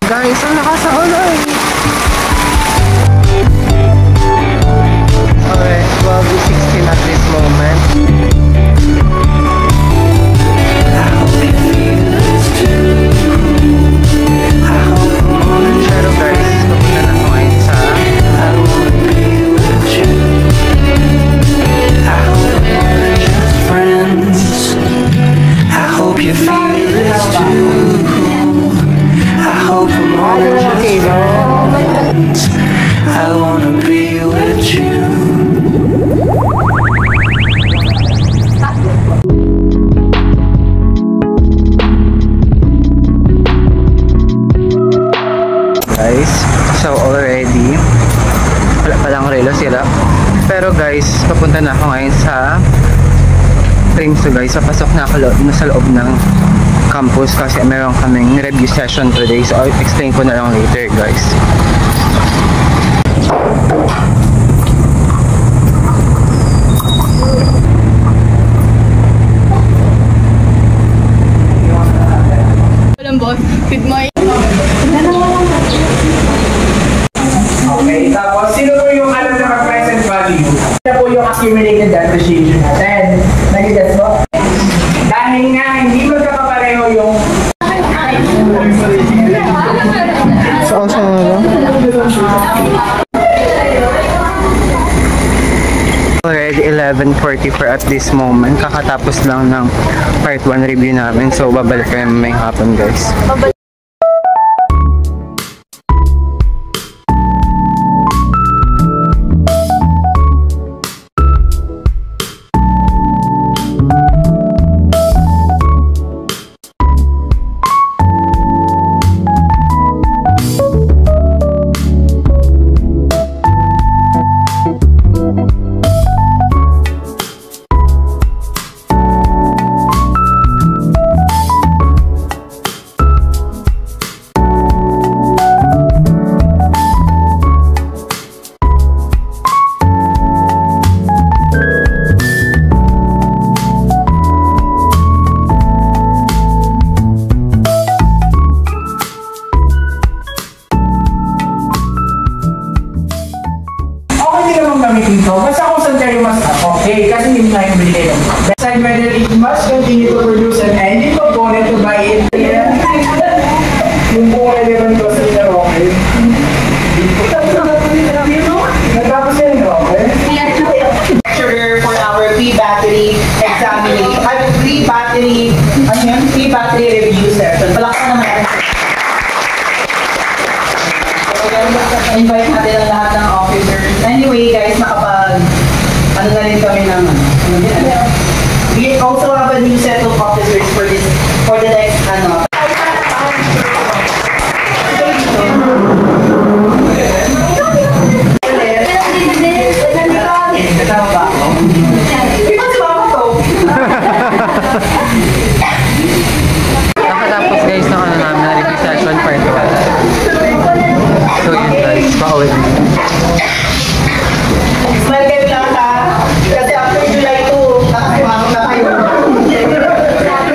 Guys, ang lakas sa ulan. Okay, 12:16 at this moment. Pero guys, papunta na ako ngayon sa I hope you feel this too. I hope I'm all just friends. I wanna be with you. Guys, so already wala palang relo sila. Pero guys, papunta na ako ngayon sa so guys, papasok na ako sa loob ng campus kasi meron kaming review session today. So I'll explain ko na lang later guys. Walang boss, good morning. Okay, tapos sino po yung alam na present value? Ano po yung accumulated depreciation natin? Nag-guess mo? Dahil nga, hindi magkakapareho yung... So, already 11:44 at this moment. Kakatapos lang ng part 1 review namin. So, babalik kayo may hapon guys. Basta kung saan kayo mas okay, kasi hindi mo tayong bili kayo. Decide whether it must continue to produce an ending component to buy it. Yung buong element ko sa okay. Natapos yan, okay? Lecturer for our pre-battery examination. Pre-battery review session. Palakpan naman. Invite natin ang lahat ng officers. Anyway, guys, ano na rin kami ng we also have a new set of officers for the next Nakatapos guys ng namin na review session part 1. So yun guys, pauwi na. Smile kayo lang ha. Kasi after July 2, nakakimamang na kayo.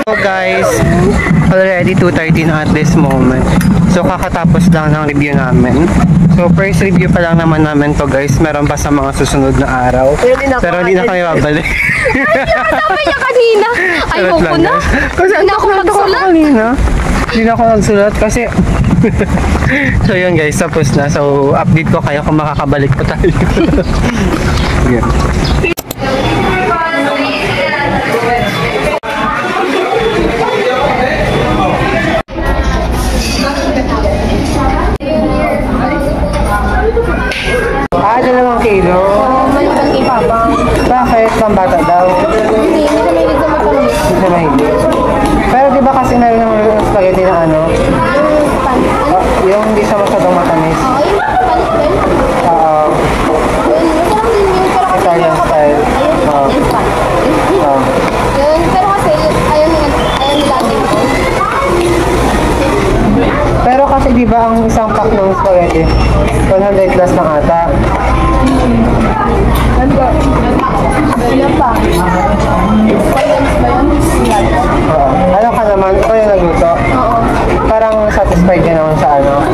So guys, already 2:30 na at this moment. So kakatapos lang ng review namin. So first review pa lang naman namin to guys. Meron pa sa mga susunod na araw. Pero hindi na kami babalik. Tama niya kanina. Ayoko na. Kasi hindi na ako magsulat. Hindi na ako nagsulat kasi so yun guys, tapos na. So update ko kayo kung makakabalik pa tayo. Yeah. Dalawang kilo? Malibang ipapang. Bakit? Pambata daw? Hindi na mahilig na matamis. Hindi na mahilig. Pero di ba kasi meron ng spaghetti na ano? Yung hindi siya masyadong matamis. Oo, yung palit din. Oo. Masarap din yun. Pero kasi Italian style. Oo. Yung palit. Oo. Yun, pero kasi ayaw nila din ko. Pero kasi di ba ang isang pack ng spaghetti 100 plus na ata. Ano ba? Ilan pa? Finance ba yun? Oo. Ano ka naman? Ikaw yung nagluto? Oo. Parang satisfied ka naman sa ano?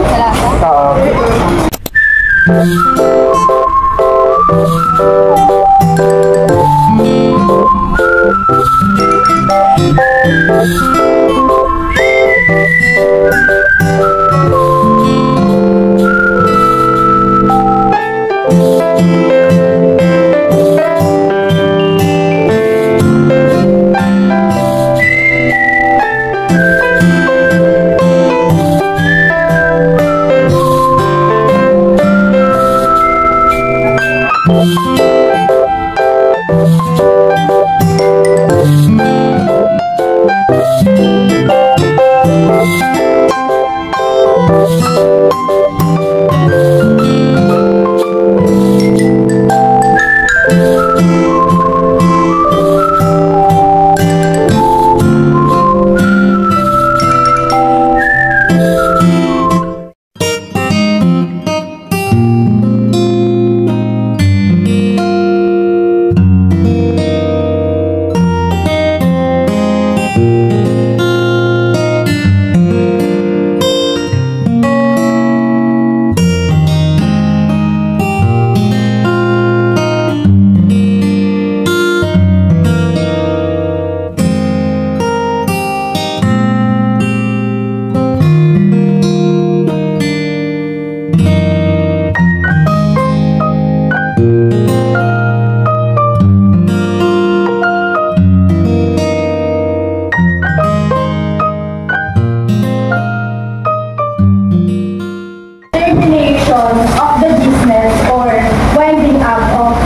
Termination of the business or winding up of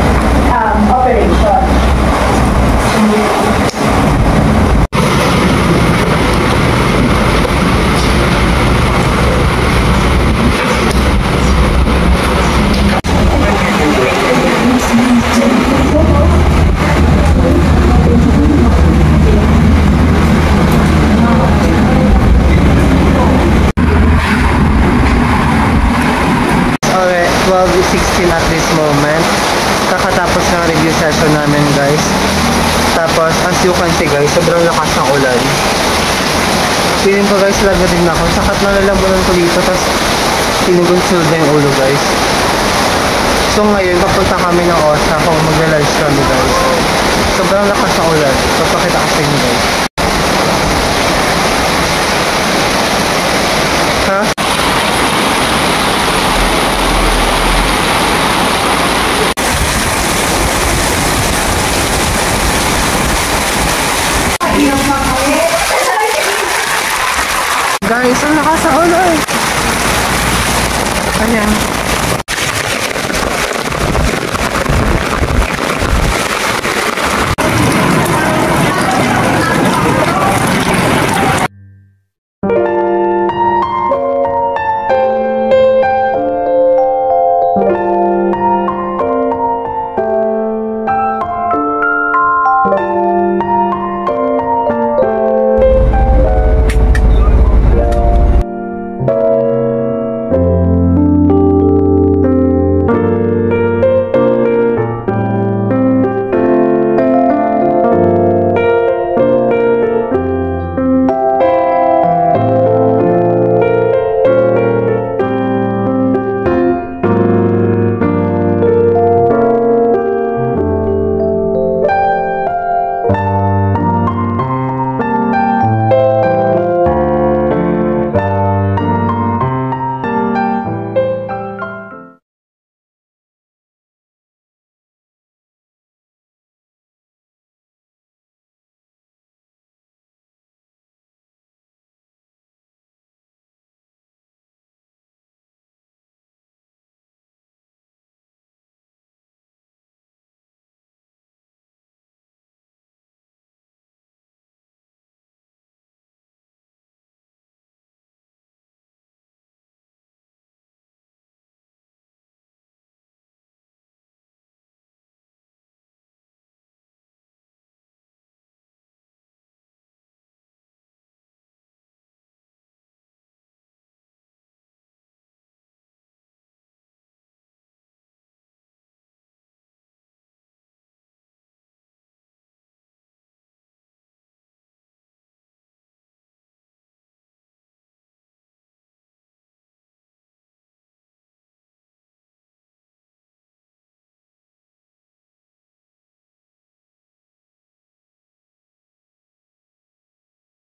operation. Okay, 12:16 at this moment. Kakatapos ng review session namin, guys. Tapos, as you can see, guys, sobrang lakas ng ulan. Feeling ko, guys, laga din ako. Sakat na lalamunan ko dito, tapos tinugunsul na yung ulo, guys. So, ngayon, papunta kami ng OSA kung magla-lunch kami, guys. Sobrang lakas ng ulan. Papakita ko sa inyo, guys. Ha? Guys, ang lakas ng ulan. Ayan.